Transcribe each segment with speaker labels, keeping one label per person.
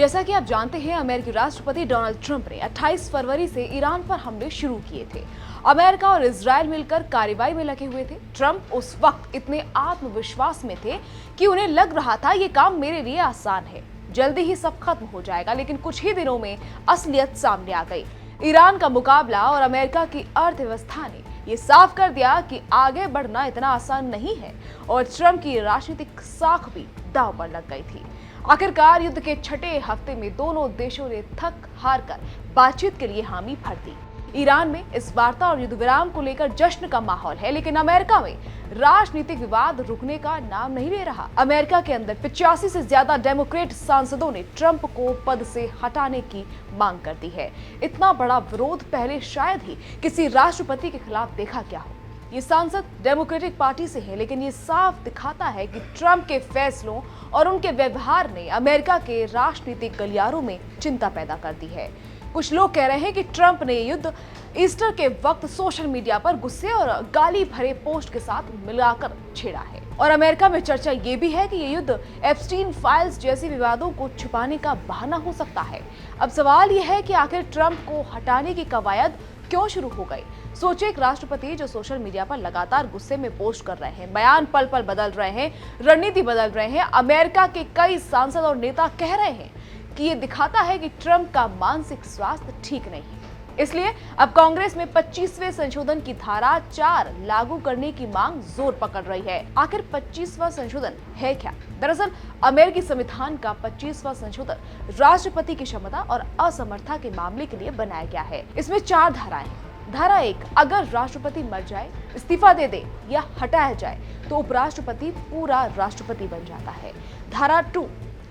Speaker 1: जैसा कि आप जानते हैं, अमेरिकी राष्ट्रपति डोनाल्ड ट्रंप ने 28 फरवरी से ईरान पर हमले शुरू किए थे। अमेरिका और इजरायल मिलकर कार्रवाई में लगे हुए थे। ट्रंप उस वक्त इतने आत्मविश्वास में थे कि उन्हें लग रहा था ये काम मेरे लिए आसान है, जल्दी ही सब खत्म हो जाएगा। लेकिन कुछ ही दिनों में असलियत सामने आ गई। ईरान का मुकाबला और अमेरिका की अर्थव्यवस्था ने ये साफ कर दिया कि आगे बढ़ना इतना आसान नहीं है और ट्रंप की राजनीतिक साख भी दांव पर लग गई थी। आखिरकार युद्ध के छठे हफ्ते में दोनों देशों ने थक हार कर बातचीत के लिए हामी भर दी। ईरान में इस वार्ता और युद्ध विराम को लेकर जश्न का माहौल है, लेकिन अमेरिका में राजनीतिक विवाद रुकने का नाम नहीं ले रहा। अमेरिका के अंदर 85 से ज्यादा डेमोक्रेट सांसदों ने ट्रंप को पद से हटाने की मांग कर दी है। इतना बड़ा विरोध पहले शायद ही किसी राष्ट्रपति के खिलाफ देखा गया हो। ये सांसद डेमोक्रेटिक पार्टी से है, लेकिन ये साफ दिखाता है कि ट्रंप के फैसलों और उनके व्यवहार ने अमेरिका के राजनीतिक गलियारों में चिंता पैदा कर दी है। कुछ लोग कह रहे हैं कि ट्रंप ने युद्ध ईस्टर के वक्त सोशल मीडिया पर गुस्से और गाली भरे पोस्ट के साथ मिलाकर छेड़ा है। और अमेरिका में चर्चा ये भी है कि ये युद्ध एप्स्टीन फाइल्स जैसे विवादों को छुपाने का बहाना हो सकता है। अब सवाल ये है कि आखिर ट्रंप को हटाने की कवायद क्यों शुरू हो गई। सोचे, एक राष्ट्रपति जो सोशल मीडिया पर लगातार गुस्से में पोस्ट कर रहे हैं, बयान पल पल बदल रहे हैं, रणनीति बदल रहे हैं। अमेरिका के कई सांसद और नेता कह रहे हैं कि ये दिखाता है कि ट्रंप का मानसिक स्वास्थ्य ठीक नहीं है। इसलिए अब कांग्रेस में 25वें संशोधन की धारा 4 लागू करने की मांग जोर पकड़ रही है। आखिर 25वां संशोधन है क्या? दरअसल अमेरिकी संविधान का 25वां संशोधन राष्ट्रपति की क्षमता और असमर्थता के मामले के लिए बनाया गया है। इसमें 4 धाराएं हैं। धारा 1, अगर राष्ट्रपति मर जाए, इस्तीफा दे दे या हटाया जाए तो उपराष्ट्रपति पूरा राष्ट्रपति बन जाता है। धारा 2,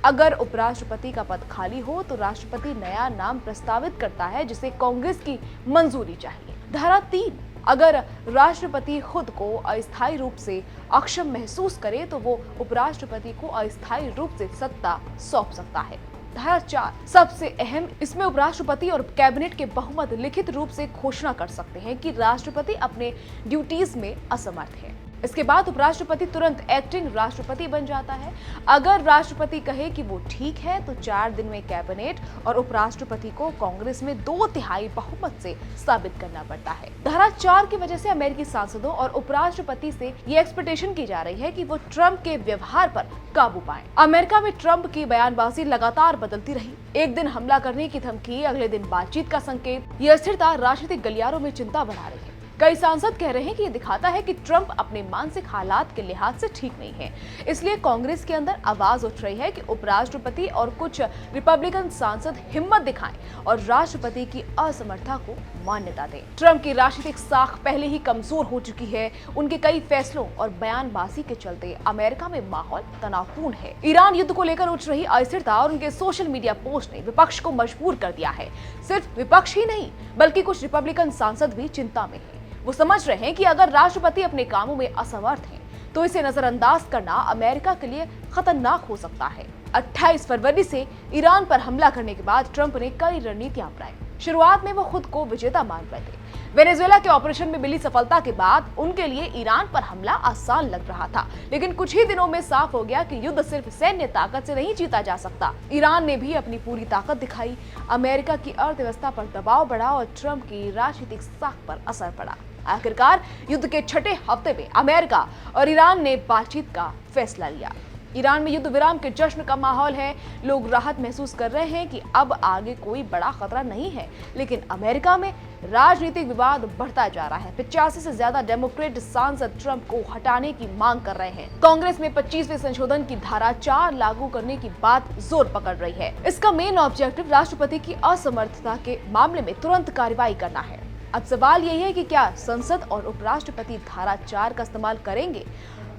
Speaker 1: अगर उपराष्ट्रपति का पद खाली हो तो राष्ट्रपति नया नाम प्रस्तावित करता है जिसे कांग्रेस की मंजूरी चाहिए। धारा 3, अगर राष्ट्रपति खुद को अस्थायी रूप से अक्षम महसूस करे तो वो उपराष्ट्रपति को अस्थायी रूप से सत्ता सौंप सकता है। धारा 4, सबसे अहम, इसमें उपराष्ट्रपति और कैबिनेट के बहुमत लिखित रूप से घोषणा कर सकते हैं कि राष्ट्रपति अपने ड्यूटीज में असमर्थ है। इसके बाद उपराष्ट्रपति तुरंत एक्टिंग राष्ट्रपति बन जाता है। अगर राष्ट्रपति कहे कि वो ठीक है तो 4 दिन में कैबिनेट और उपराष्ट्रपति को कांग्रेस में 2/3 बहुमत से साबित करना पड़ता है। धारा 4 की वजह से अमेरिकी सांसदों और उपराष्ट्रपति से ये एक्सपेक्टेशन की जा रही है कि वो ट्रंप के व्यवहार पर काबू पाएं। अमेरिका में ट्रंप की बयानबाजी लगातार बदलती रही। एक दिन हमला करने की धमकी, अगले दिन बातचीत का संकेत। ये अस्थिरता राजनीतिक गलियारों में चिंता बढ़ा रही है। कई सांसद कह रहे हैं कि ये दिखाता है कि ट्रंप अपने मानसिक हालात के लिहाज से ठीक नहीं है। इसलिए कांग्रेस के अंदर आवाज उठ रही है कि उपराष्ट्रपति और कुछ रिपब्लिकन सांसद हिम्मत दिखाएं और राष्ट्रपति की असमर्थता को मान्यता दें। ट्रंप की राजनीतिक साख पहले ही कमजोर हो चुकी है। उनके कई फैसलों और बयानबाजी के चलते अमेरिका में माहौल तनावपूर्ण है। ईरान युद्ध को लेकर उठ रही अस्थिरता और उनके सोशल मीडिया पोस्ट ने विपक्ष को मजबूर कर दिया है। सिर्फ विपक्ष ही नहीं, बल्कि कुछ रिपब्लिकन सांसद भी चिंता में है। वो समझ रहे हैं कि अगर राष्ट्रपति अपने कामों में असमर्थ हैं, तो इसे नजरअंदाज करना अमेरिका के लिए खतरनाक हो सकता है। 28 फरवरी से ईरान पर हमला करने के बाद ट्रंप ने कई रणनीतियां अपनाई। शुरुआत में वो खुद को विजेता मान रहे थे। वेनेजुएला के ऑपरेशन में मिली सफलता के बाद उनके लिए ईरान पर हमला आसान लग रहा था, लेकिन कुछ ही दिनों में साफ हो गया कि युद्ध सिर्फ सैन्य ताकत से नहीं जीता जा सकता। ईरान ने भी अपनी पूरी ताकत दिखाई। अमेरिका की अर्थव्यवस्था पर दबाव बढ़ा और ट्रंप की राजनीतिक साख पर असर पड़ा। आखिरकार युद्ध के छठे हफ्ते में अमेरिका और ईरान ने बातचीत का फैसला लिया। ईरान में युद्ध विराम के जश्न का माहौल है। लोग राहत महसूस कर रहे हैं कि अब आगे कोई बड़ा खतरा नहीं है, लेकिन अमेरिका में राजनीतिक विवाद बढ़ता जा रहा है। 85 से ज्यादा डेमोक्रेट सांसद ट्रंप को हटाने की मांग कर रहे हैं। कांग्रेस में 25वें संशोधन की धारा 4 लागू करने की बात जोर पकड़ रही है। इसका मेन ऑब्जेक्टिव राष्ट्रपति की असमर्थता के मामले में तुरंत कार्रवाई करना है। अब सवाल यही है कि क्या संसद और उपराष्ट्रपति धारा 4 का इस्तेमाल करेंगे?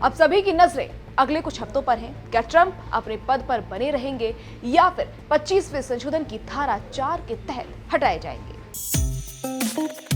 Speaker 1: अब सभी की नजरें अगले कुछ हफ्तों पर हैं। क्या ट्रंप अपने पद पर बने रहेंगे या फिर 25वें संशोधन की धारा 4 के तहत हटाए जाएंगे?